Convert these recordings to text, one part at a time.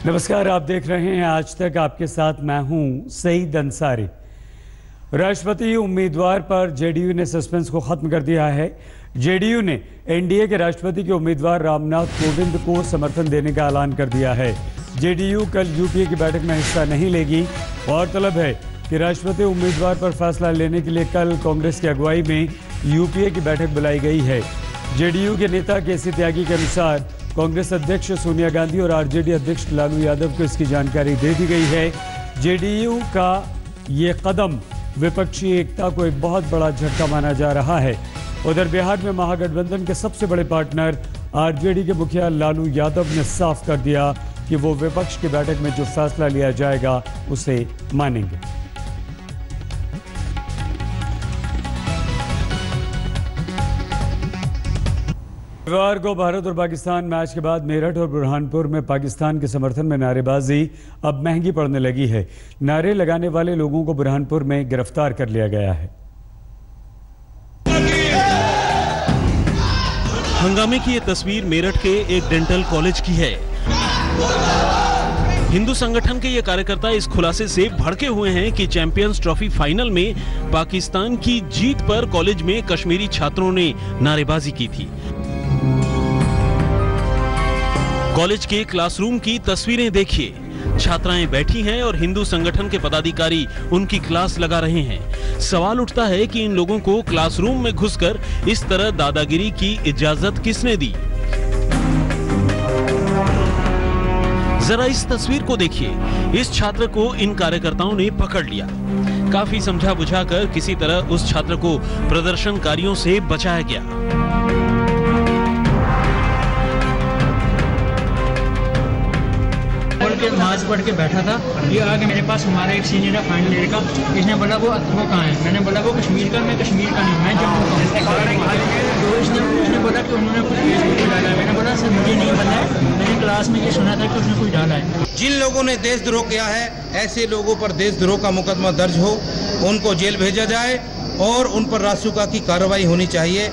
नमस्कार, आप देख रहे हैं आज तक। आपके साथ मैं हूं सईद अंसारी। राष्ट्रपति उम्मीदवार पर जेडीयू ने सस्पेंस को खत्म कर दिया है। जेडीयू ने एनडीए के राष्ट्रपति के उम्मीदवार रामनाथ कोविंद को समर्थन देने का ऐलान कर दिया है। जेडीयू कल यूपीए की बैठक में हिस्सा नहीं लेगी। गौरतलब है कि राष्ट्रपति उम्मीदवार पर फैसला लेने के लिए कल कांग्रेस की अगुवाई में यूपीए की बैठक बुलाई गई है। जेडीयू के नेता केसी त्यागी के अनुसार कांग्रेस अध्यक्ष सोनिया गांधी और आरजेडी अध्यक्ष लालू यादव को इसकी जानकारी दे दी गई है। जेडीयू का ये कदम विपक्षी एकता को एक बहुत बड़ा झटका माना जा रहा है। उधर बिहार में महागठबंधन के सबसे बड़े पार्टनर आरजेडी के मुखिया लालू यादव ने साफ कर दिया कि वो विपक्ष की बैठक में जो फैसला लिया जाएगा उसे मानेंगे। रविवार को भारत और पाकिस्तान मैच के बाद मेरठ और बुरहानपुर में पाकिस्तान के समर्थन में नारेबाजी अब महंगी पड़ने लगी है। नारे लगाने वाले लोगों को बुरहानपुर में गिरफ्तार कर लिया गया है। हंगामे की ये तस्वीर मेरठ के एक डेंटल कॉलेज की है। हिंदू संगठन के ये कार्यकर्ता इस खुलासे से भड़के हुए हैं कि चैंपियंस ट्रॉफी फाइनल में पाकिस्तान की जीत पर कॉलेज में कश्मीरी छात्रों ने नारेबाजी की थी। कॉलेज के क्लासरूम की तस्वीरें देखिए। छात्राएं बैठी हैं और हिंदू संगठन के पदाधिकारी उनकी क्लास लगा रहे हैं। सवाल उठता है कि इन लोगों को क्लासरूम में घुसकर इस तरह दादागिरी की इजाजत किसने दी? जरा इस तस्वीर को देखिए। इस छात्र को इन कार्यकर्ताओं ने पकड़ लिया। काफी समझा बुझाकर किसी तरह उस छात्र को प्रदर्शनकारियों से बचाया गया। मार्च पढ़ के बैठा था। ये आगे मेरे पास हमारा एक सीनियर है फाइनल ईयर का। इसने बोला वो कहाँ है? मैंने बोला वो कश्मीर का। मैं कश्मीर का नहीं, मैं जम्मू का हूँ। तो उसने बोला कि उन्होंने कुछ फेसबुक पे डाला है। मैंने बोला सर मुझे नहीं पता है, मैंने क्लास में ये सुना था कि उसने कुछ डाला है। जिन लोगों ने देशद्रोह किया है, ऐसे लोगों पर देशद्रोह का मुकदमा दर्ज हो, उनको जेल भेजा जाए और उन पर रासुका की कार्रवाई होनी चाहिए।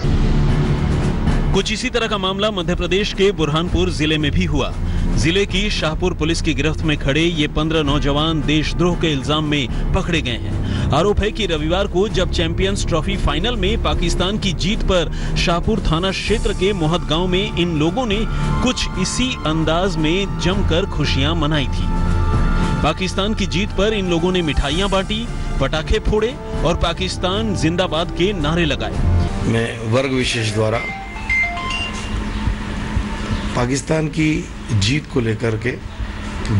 कुछ इसी तरह का मामला मध्य प्रदेश के बुरहानपुर जिले में भी हुआ। जिले की शाहपुर पुलिस की गिरफ्त में खड़े ये 15 नौजवान देशद्रोह के इल्जाम में पकड़े गए हैं। आरोप है कि रविवार को जब चैंपियंस ट्रॉफी फाइनल में पाकिस्तान की जीत पर शाहपुर थाना क्षेत्र के मोहत गांव में इन लोगों ने कुछ इसी अंदाज में जमकर खुशियां मनाई थी। पाकिस्तान की जीत पर इन लोगों ने मिठाइयां बांटी, पटाखे फोड़े और पाकिस्तान जिंदाबाद के नारे लगाए। मैं वर्ग विशेष द्वारा पाकिस्तान की जीत को लेकर के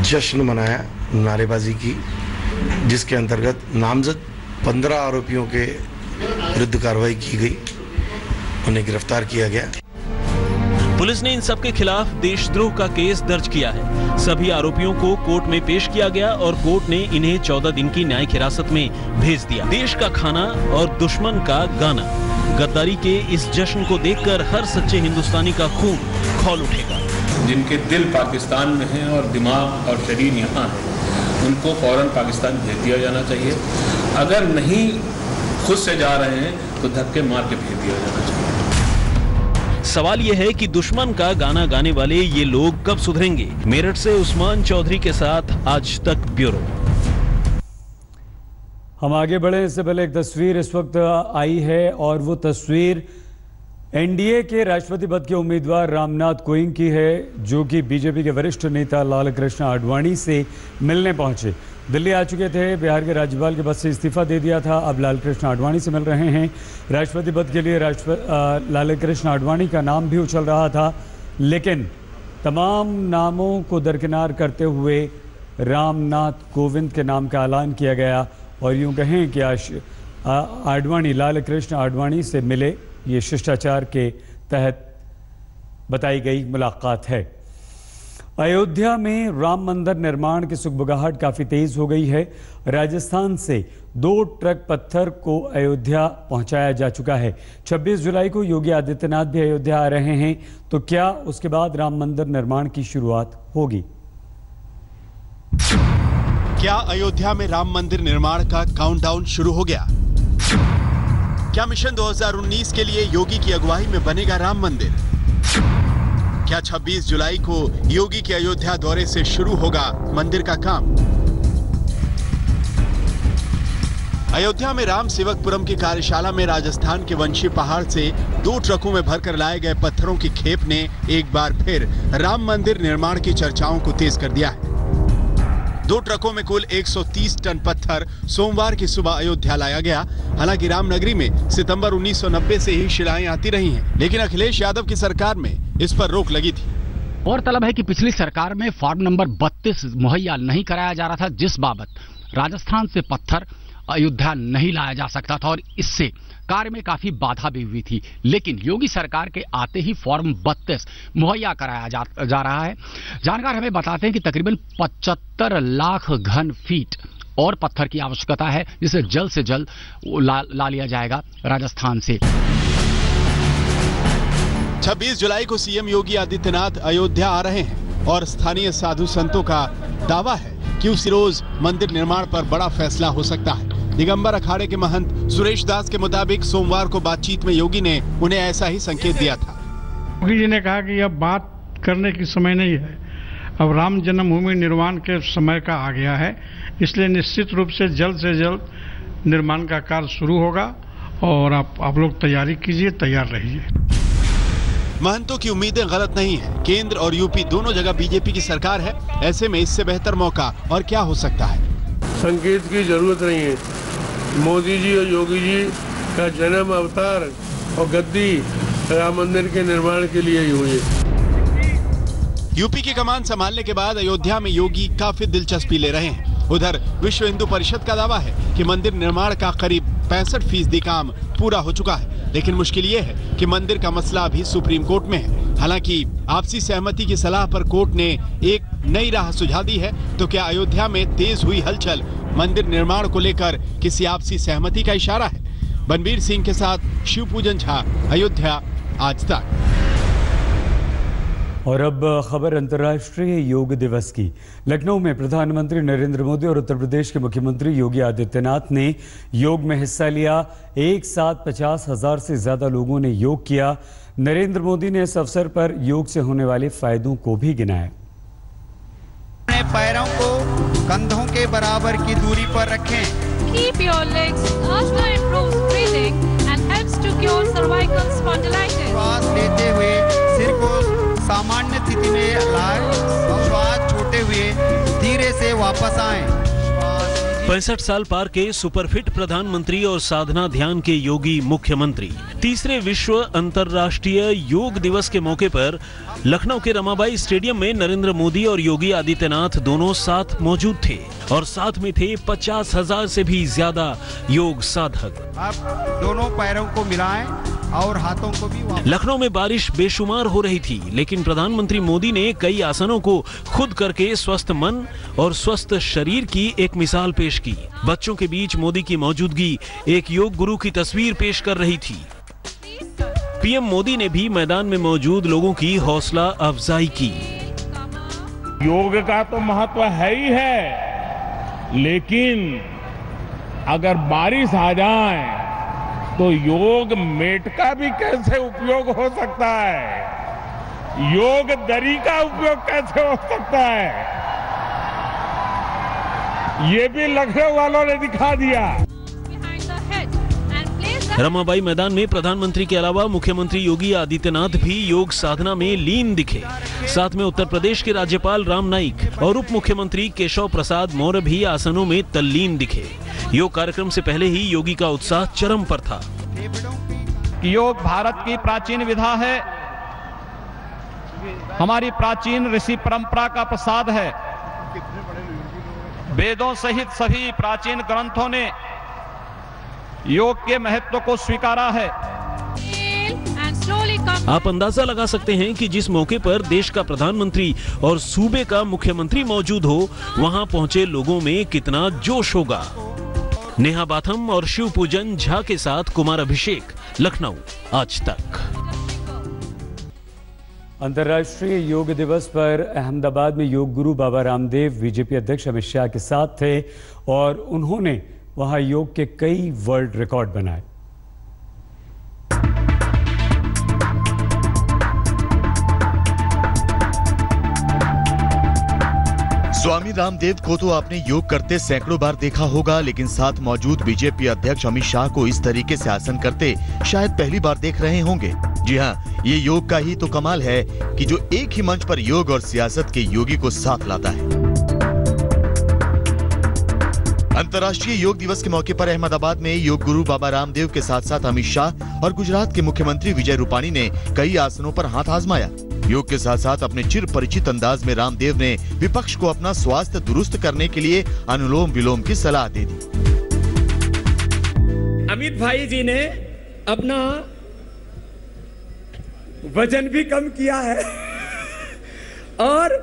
जश्न मनाया, नारेबाजी की, जिसके अंतर्गत नामजद 15 आरोपियों के विरुद्ध कार्रवाई की गई, उन्हें गिरफ्तार किया गया। पुलिस ने इन सब के खिलाफ देशद्रोह का केस दर्ज किया है। सभी आरोपियों को कोर्ट में पेश किया गया और कोर्ट ने इन्हें 14 दिन की न्यायिक हिरासत में भेज दिया। देश का खाना और दुश्मन का गाना, गद्दारी के इस जश्न को देखकर हर सच्चे हिंदुस्तानी का खून खौल उठेगा। जिनके दिल पाकिस्तान में हैं और दिमाग और शरीर यहाँ है, उनको फौरन पाकिस्तान भेज दिया जाना चाहिए। अगर नहीं खुद से जा रहे हैं तो धक्के मार के भेज दिया जाना चाहिए। सवाल यह है कि दुश्मन का गाना गाने वाले ये लोग कब सुधरेंगे? मेरठ से उस्मान चौधरी के साथ आज तक ब्यूरो। हम आगे बढ़े इससे पहले एक तस्वीर इस वक्त आई है और वो तस्वीर एनडीए के राष्ट्रपति पद के उम्मीदवार रामनाथ कोविंद की है, जो कि बीजेपी के वरिष्ठ नेता लालकृष्ण आडवाणी से मिलने पहुंचे। दिल्ली आ चुके थे, बिहार के राज्यपाल के पद से इस्तीफा दे दिया था, अब लालकृष्ण आडवाणी से मिल रहे हैं। राष्ट्रपति पद के लिए लालकृष्ण आडवाणी का नाम भी उछल रहा था, लेकिन तमाम नामों को दरकिनार करते हुए रामनाथ कोविंद के नाम का ऐलान किया गया। और यूँ कहें कि आडवाणी लालकृष्ण आडवाणी से मिले, ये शिष्टाचार के तहत बताई गई मुलाकात है। अयोध्या में राम मंदिर निर्माण की सुगबुगाहट काफ़ी तेज हो गई है। राजस्थान से 2 ट्रक पत्थर को अयोध्या पहुंचाया जा चुका है। 26 जुलाई को योगी आदित्यनाथ भी अयोध्या आ रहे हैं, तो क्या उसके बाद राम मंदिर निर्माण की शुरुआत होगी? क्या अयोध्या में राम मंदिर निर्माण का काउंटडाउन शुरू हो गया? क्या मिशन 2019 के लिए योगी की अगुवाई में बनेगा राम मंदिर? क्या 26 जुलाई को योगी के अयोध्या दौरे से शुरू होगा मंदिर का काम? अयोध्या में राम सेवकपुरम की कार्यशाला में राजस्थान के वंशी पहाड़ से 2 ट्रकों में भरकर लाए गए पत्थरों की खेप ने एक बार फिर राम मंदिर निर्माण की चर्चाओं को तेज कर दिया है। 2 ट्रकों में कुल 130 टन पत्थर सोमवार की सुबह अयोध्या लाया गया। हालांकि रामनगरी में सितंबर 1990 से ही शिलाएं आती रही हैं, लेकिन अखिलेश यादव की सरकार में इस पर रोक लगी थी। और तलब है कि पिछली सरकार में फॉर्म नंबर 32 मुहैया नहीं कराया जा रहा था, जिस बाबत राजस्थान से पत्थर अयोध्या नहीं लाया जा सकता था और इससे कार्य में काफी बाधा भी हुई थी। लेकिन योगी सरकार के आते ही फॉर्म 32 मुहैया कराया जा रहा है। जानकार हमें बताते हैं कि तकरीबन 75 लाख घन फीट और पत्थर की आवश्यकता है, जिसे जल्द से जल्द ला लिया जाएगा राजस्थान से। 26 जुलाई को सीएम योगी आदित्यनाथ अयोध्या आ रहे हैं और स्थानीय साधु संतों का दावा है कि उस रोज मंदिर निर्माण पर बड़ा फैसला हो सकता है। दिगंबर अखाड़े के महंत सुरेश दास के मुताबिक सोमवार को बातचीत में योगी ने उन्हें ऐसा ही संकेत दिया था। योगी जी ने कहा कि अब बात करने की समय नहीं है, अब राम जन्मभूमि निर्माण के समय का आ गया है, इसलिए निश्चित रूप से जल्द निर्माण का कार्य शुरू होगा और आप लोग तैयारी कीजिए, तैयार रहिए। महंतों की उम्मीदें गलत नहीं है। केंद्र और यूपी दोनों जगह बीजेपी की सरकार है। ऐसे में इससे बेहतर मौका और क्या हो सकता है? संकेत की जरूरत नहीं है। मोदी जी और योगी जी का जन्म, अवतार और गद्दी राम मंदिर के निर्माण के लिए ही हुई है। यूपी की कमान संभालने के बाद अयोध्या में योगी काफी दिलचस्पी ले रहे हैं। उधर विश्व हिंदू परिषद का दावा है कि मंदिर निर्माण का करीब 65% काम पूरा हो चुका है, लेकिन मुश्किल ये है कि मंदिर का मसला अभी सुप्रीम कोर्ट में है। हालांकि आपसी सहमति की सलाह पर कोर्ट ने एक नई राह सुझा दी है। तो क्या अयोध्या में तेज हुई हलचल मंदिर निर्माण को लेकर किसी आपसी सहमति का इशारा है? बनबीर सिंह के साथ शिवपूजन झा, अयोध्या, आज तक। और अब खबर अंतर्राष्ट्रीय योग दिवस की। लखनऊ में प्रधानमंत्री नरेंद्र मोदी और उत्तर प्रदेश के मुख्यमंत्री योगी आदित्यनाथ ने योग में हिस्सा लिया। एक साथ 50,000 से ज्यादा लोगों ने योग किया। नरेंद्र मोदी ने इस अवसर पर योग से होने वाले फायदों को भी गिनाया। अपने पैरों को कंधों के बराबर की दूरी पर रखें। Keep your legs also improves breathing and helps to cure cervical spondylitis. श्वास लेते हुए सिर को सामान्य स्थिति में लाएं। श्वास छोड़ते हुए धीरे से वापस आएं। 65 साल पार के सुपरफिट प्रधानमंत्री और साधना ध्यान के योगी मुख्यमंत्री। तीसरे विश्व अंतर्राष्ट्रीय योग दिवस के मौके पर लखनऊ के रमाबाई स्टेडियम में नरेंद्र मोदी और योगी आदित्यनाथ दोनों साथ मौजूद थे और साथ में थे 50,000 से भी ज्यादा योग साधक। आप दोनों पैरों को मिलाएं और हाथों को भी। लखनऊ में बारिश बेशुमार हो रही थी, लेकिन प्रधानमंत्री मोदी ने कई आसनों को खुद करके स्वस्थ मन और स्वस्थ शरीर की एक मिसाल पेश की। बच्चों के बीच मोदी की मौजूदगी एक योग गुरु की तस्वीर पेश कर रही थी। पीएम मोदी ने भी मैदान में मौजूद लोगों की हौसला अफजाई की। योग का तो महत्व है ही है, लेकिन अगर बारिश आ जाए तो योग मेट का भी कैसे उपयोग हो सकता है, योग दरी का उपयोग कैसे हो सकता है, ये भी लखनऊ वालों ने दिखा दिया। रमाबाई मैदान में प्रधानमंत्री के अलावा मुख्यमंत्री योगी आदित्यनाथ भी योग साधना में लीन दिखे। साथ में उत्तर प्रदेश के राज्यपाल राम नाईक और उप मुख्यमंत्री केशव प्रसाद मौर्य भी आसनों में तल्लीन दिखे। योग कार्यक्रम से पहले ही योगी का उत्साह चरम पर था। योग भारत की प्राचीन विधा है, हमारी प्राचीन ऋषि परंपरा का प्रसाद है। वेदों सहित सभी प्राचीन ग्रंथों ने योग के महत्व को स्वीकारा है। आप अंदाजा लगा सकते हैं कि जिस मौके पर देश का प्रधानमंत्री और सूबे का मुख्यमंत्री मौजूद हो, वहां पहुंचे लोगों में कितना जोश होगा। नेहा बाथम और शिवपूजन झा के साथ कुमार अभिषेक, लखनऊ, आज तक। अंतर्राष्ट्रीय योग दिवस पर अहमदाबाद में योग गुरु बाबा रामदेव बीजेपी अध्यक्ष अमित शाह के साथ थे और उन्होंने वहां योग के कई वर्ल्ड रिकॉर्ड बनाए। स्वामी रामदेव को तो आपने योग करते सैकड़ों बार देखा होगा, लेकिन साथ मौजूद बीजेपी अध्यक्ष अमित शाह को इस तरीके से आसन करते शायद पहली बार देख रहे होंगे। जी हाँ, ये योग का ही तो कमाल है कि जो एक ही मंच पर योग और सियासत के योगी को साथ लाता है। अंतर्राष्ट्रीय योग दिवस के मौके पर अहमदाबाद में योग गुरु बाबा रामदेव के साथ साथ अमित शाह और गुजरात के मुख्यमंत्री विजय रूपाणी ने कई आसनों पर हाथ आजमाया। योग के साथ साथ अपने चिर परिचित अंदाज में रामदेव ने विपक्ष को अपना स्वास्थ्य दुरुस्त करने के लिए अनुलोम विलोम की सलाह दे दी। अमित भाई जी ने अपना वजन भी कम किया है और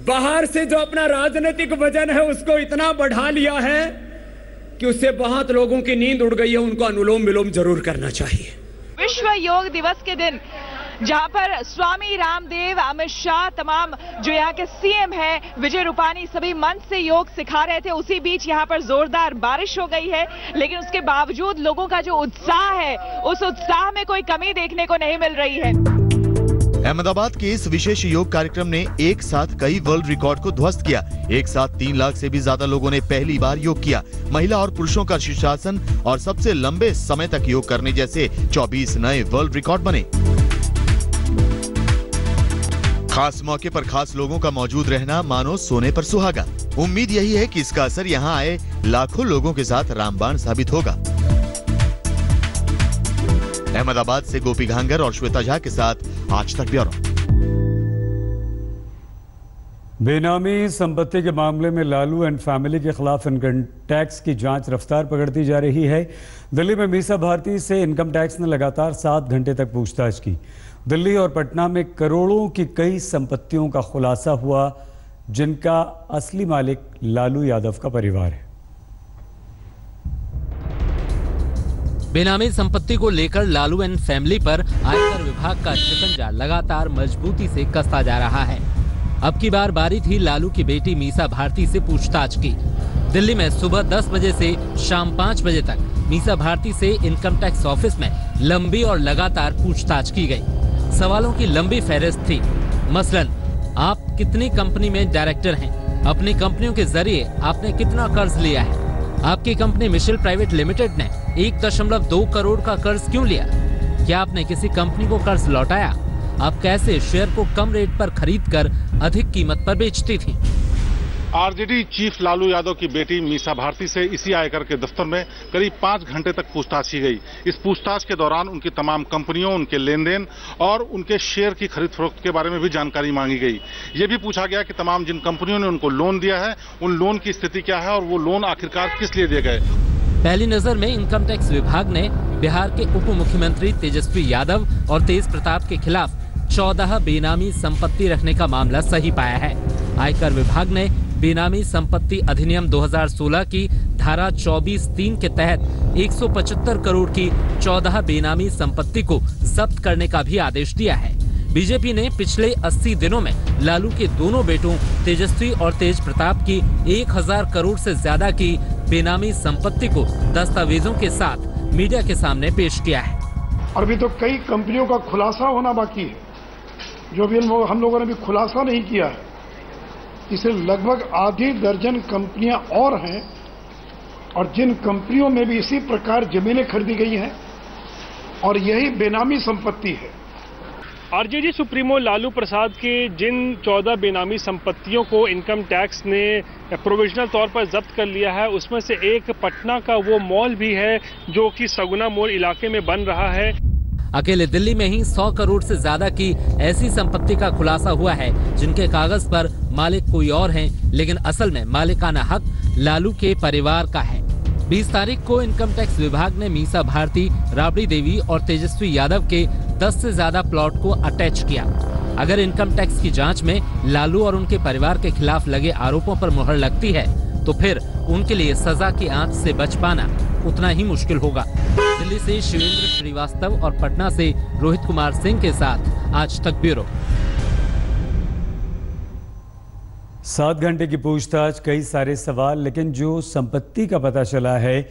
बाहर से जो अपना राजनीतिक वजन है उसको इतना बढ़ा लिया है कि उससे बहुत लोगों की नींद उड़ गई है। उनको अनुलोम विलोम जरूर करना चाहिए। विश्व योग दिवस के दिन जहां पर स्वामी रामदेव, अमित शाह, तमाम जो यहाँ के सीएम हैं, विजय रूपाणी सभी मंच से योग सिखा रहे थे, उसी बीच यहाँ पर जोरदार बारिश हो गई है। लेकिन उसके बावजूद लोगों का जो उत्साह है, उस उत्साह में कोई कमी देखने को नहीं मिल रही है। अहमदाबाद के इस विशेष योग कार्यक्रम ने एक साथ कई वर्ल्ड रिकॉर्ड को ध्वस्त किया। एक साथ 3 लाख से भी ज्यादा लोगों ने पहली बार योग किया। महिला और पुरुषों का शीर्षासन और सबसे लंबे समय तक योग करने जैसे 24 नए वर्ल्ड रिकॉर्ड बने। खास मौके पर खास लोगों का मौजूद रहना मानो सोने पर सुहागा। उम्मीद यही है कि इसका असर यहाँ आए लाखों लोगों के साथ रामबाण साबित होगा। अहमदाबाद से गोपी घांगर और श्वेता झा के साथ आज तक ब्यूरो। बेनामी संपत्ति के मामले में लालू एंड फैमिली के खिलाफ इनकम टैक्स की जांच रफ्तार पकड़ती जा रही है। दिल्ली में मीसा भारती से इनकम टैक्स ने लगातार 7 घंटे तक पूछताछ की। दिल्ली और पटना में करोड़ों की कई संपत्तियों का खुलासा हुआ, जिनका असली मालिक लालू यादव का परिवार है। बेनामी संपत्ति को लेकर लालू एंड फैमिली पर आयकर विभाग का शिकंजा लगातार मजबूती से कसता जा रहा है। अब की बार बारी थी लालू की बेटी मीसा भारती से पूछताछ की। दिल्ली में सुबह 10 बजे से शाम 5 बजे तक मीसा भारती से इनकम टैक्स ऑफिस में लंबी और लगातार पूछताछ की गई। सवालों की लंबी फहरिस्त थी। मसलन, आप कितनी कंपनी में डायरेक्टर हैं? अपनी कंपनियों के जरिए आपने कितना कर्ज लिया है? आपकी कंपनी मिशेल प्राइवेट लिमिटेड ने 1.2 करोड़ का कर्ज क्यों लिया? क्या आपने किसी कंपनी को कर्ज लौटाया? आप कैसे शेयर को कम रेट पर खरीदकर अधिक कीमत पर बेचती थी? आरजेडी चीफ लालू यादव की बेटी मीसा भारती से इसी आयकर के दफ्तर में करीब 5 घंटे तक पूछताछ की गई। इस पूछताछ के दौरान उनकी तमाम कंपनियों, उनके लेन देन और उनके शेयर की खरीद फरोख्त के बारे में भी जानकारी मांगी गई। ये भी पूछा गया कि तमाम जिन कंपनियों ने उनको लोन दिया है, उन लोन की स्थिति क्या है और वो लोन आखिरकार किस लिए दिए गए। पहली नजर में इनकम टैक्स विभाग ने बिहार के उप मुख्यमंत्री तेजस्वी यादव और तेज प्रताप के खिलाफ 14 बेनामी संपत्ति रखने का मामला सही पाया है। आयकर विभाग ने बेनामी संपत्ति अधिनियम 2016 की धारा 24(3) के तहत 175 करोड़ की 14 बेनामी संपत्ति को जब्त करने का भी आदेश दिया है। बीजेपी ने पिछले 80 दिनों में लालू के दोनों बेटों तेजस्वी और तेज प्रताप की 1000 करोड़ से ज्यादा की बेनामी संपत्ति को दस्तावेजों के साथ मीडिया के सामने पेश किया है। अभी तो कई कंपनियों का खुलासा होना बाकी है, जो भी हम लोगों ने भी खुलासा नहीं किया है। इसे लगभग आधी दर्जन कंपनियां और हैं और जिन कंपनियों में भी इसी प्रकार जमीनें खरीदी गई हैं और यही बेनामी संपत्ति है। आरजेडी सुप्रीमो लालू प्रसाद के जिन 14 बेनामी संपत्तियों को इनकम टैक्स ने प्रोविजनल तौर पर जब्त कर लिया है, उसमें से एक पटना का वो मॉल भी है जो कि सगुना मॉल इलाके में बन रहा है। अकेले दिल्ली में ही 100 करोड़ से ज्यादा की ऐसी संपत्ति का खुलासा हुआ है जिनके कागज पर मालिक कोई और हैं, लेकिन असल में मालिकाना हक लालू के परिवार का है। 20 तारीख को इनकम टैक्स विभाग ने मीसा भारती, राबड़ी देवी और तेजस्वी यादव के 10 से ज्यादा प्लॉट को अटैच किया। अगर इनकम टैक्स की जांच में लालू और उनके परिवार के खिलाफ लगे आरोपों पर मुहर लगती है तो फिर उनके लिए सजा की आंच से बच पाना उतना ही मुश्किल होगा। दिल्ली से शिवेंद्र श्रीवास्तव और पटना से रोहित कुमार सिंह के साथ आज तक ब्यूरो। 7 घंटे की पूछताछ, कई सारे सवाल, लेकिन जो संपत्ति का पता चला है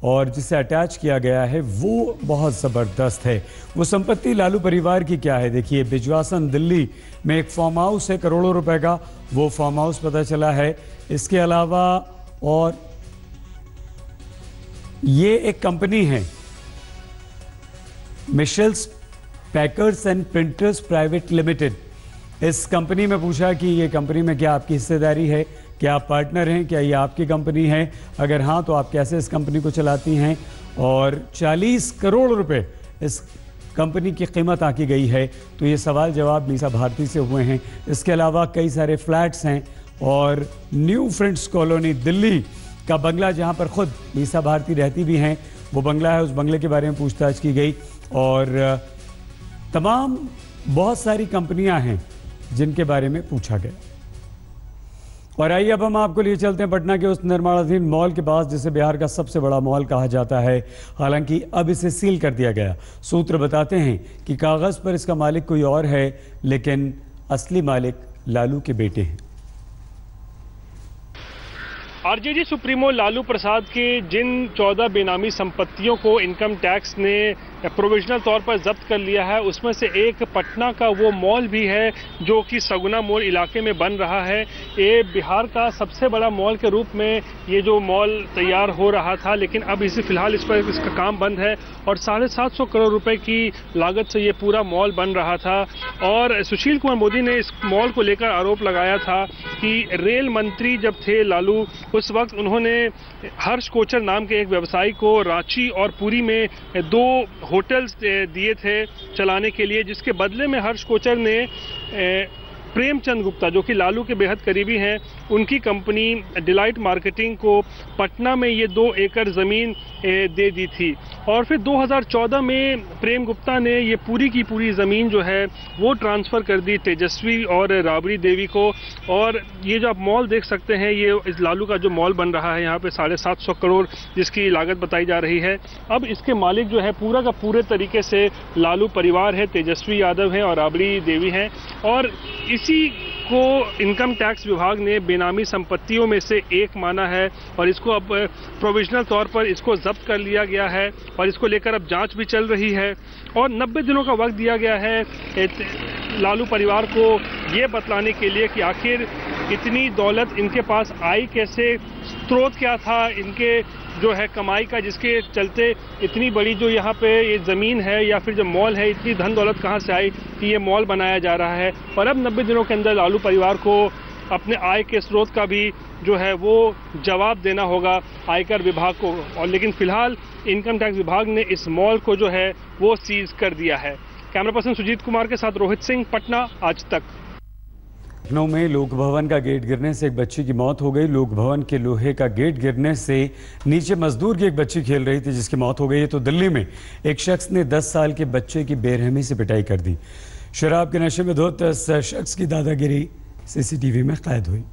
और जिसे अटैच किया गया है वो बहुत ज़बरदस्त है। वो संपत्ति लालू परिवार की क्या है, देखिए बिजवासन दिल्ली में एक फार्म हाउस है करोड़ों रुपए का, वो फार्म हाउस पता चला है। इसके अलावा और ये एक कंपनी है Michels packers and printers private limited. इस कंपनी में पूछा कि ये कंपनी में क्या आपकी हिस्सेदारी है, क्या आप पार्टनर हैं, क्या ये आपकी कंपनी है, अगर हाँ तो आप कैसे इस कंपनी को चलाती हैं। और 40 करोड़ रुपए इस कंपनी की कीमत आंकी गई है। तो ये सवाल जवाब मीसा भारती से हुए हैं। इसके अलावा कई सारे फ्लैट्स हैं और न्यू फ्रेंड्स कॉलोनी दिल्ली का बंगला जहां पर खुद मीसा भारती रहती भी हैं, वो बंगला है, उस बंगले के बारे में पूछताछ की गई। और तमाम बहुत सारी कंपनियां हैं जिनके बारे में पूछा गया। और आइए अब हम आपको लिए चलते हैं पटना के उस निर्माणाधीन मॉल के पास जिसे बिहार का सबसे बड़ा मॉल कहा जाता है। हालांकि अब इसे सील कर दिया गया। सूत्र बताते हैं कि कागज पर इसका मालिक कोई और है, लेकिन असली मालिक लालू के बेटे हैं। आरजेडी सुप्रीमो लालू प्रसाद के जिन 14 बेनामी संपत्तियों को इनकम टैक्स ने प्रोविजनल तौर पर जब्त कर लिया है, उसमें से एक पटना का वो मॉल भी है जो कि सगुना मोड़ इलाके में बन रहा है। ये बिहार का सबसे बड़ा मॉल के रूप में ये जो मॉल तैयार हो रहा था, लेकिन अब इसे फिलहाल इसका काम बंद है और 750 करोड़ रुपए की लागत से ये पूरा मॉल बन रहा था। और सुशील कुमार मोदी ने इस मॉल को लेकर आरोप लगाया था कि रेल मंत्री जब थे लालू, उस वक्त उन्होंने हर्ष कोचर नाम के एक व्यवसायी को रांची और पुरी में 2 होटल्स दिए थे चलाने के लिए, जिसके बदले में हर्ष कोचर ने प्रेमचंद गुप्ता जो कि लालू के बेहद करीबी हैं, उनकी कंपनी डिलाइट मार्केटिंग को पटना में ये 2 एकड़ ज़मीन दे दी थी। और फिर 2014 में प्रेम गुप्ता ने ये पूरी की पूरी ज़मीन जो है वो ट्रांसफ़र कर दी तेजस्वी और राबड़ी देवी को। और ये जो आप मॉल देख सकते हैं, ये इस लालू का जो मॉल बन रहा है यहाँ पे 750 करोड़ जिसकी लागत बताई जा रही है। अब इसके मालिक जो है पूरा का पूरे तरीके से लालू परिवार है, तेजस्वी यादव हैं और राबड़ी देवी हैं। और इसी को इनकम टैक्स विभाग ने बेनामी संपत्तियों में से एक माना है और इसको अब प्रोविजनल तौर पर इसको जब्त कर लिया गया है और इसको लेकर अब जांच भी चल रही है। और 90 दिनों का वक्त दिया गया है लालू परिवार को ये बतलाने के लिए कि आखिर इतनी दौलत इनके पास आई कैसे, स्रोत क्या था इनके जो है कमाई का, जिसके चलते इतनी बड़ी जो यहाँ पे ये ज़मीन है या फिर जो मॉल है, इतनी धन दौलत कहाँ से आई कि ये मॉल बनाया जा रहा है। और अब 90 दिनों के अंदर लालू परिवार को अपने आय के स्रोत का भी जो है वो जवाब देना होगा आयकर विभाग को। और लेकिन फिलहाल इनकम टैक्स विभाग ने इस मॉल को जो है वो सीज कर दिया है। कैमरा पर्सन सुजीत कुमार के साथ रोहित सिंह, पटना, आज तक। लखनऊ में लोक भवन का गेट गिरने से एक बच्ची की मौत हो गई। लोक भवन के लोहे का गेट गिरने से नीचे मजदूर की एक बच्ची खेल रही थी जिसकी मौत हो गई। तो दिल्ली में एक शख्स ने 10 साल के बच्चे की बेरहमी से पिटाई कर दी। शराब के नशे में धुत इस शख्स की दादागिरी सीसीटीवी में कैद हुई।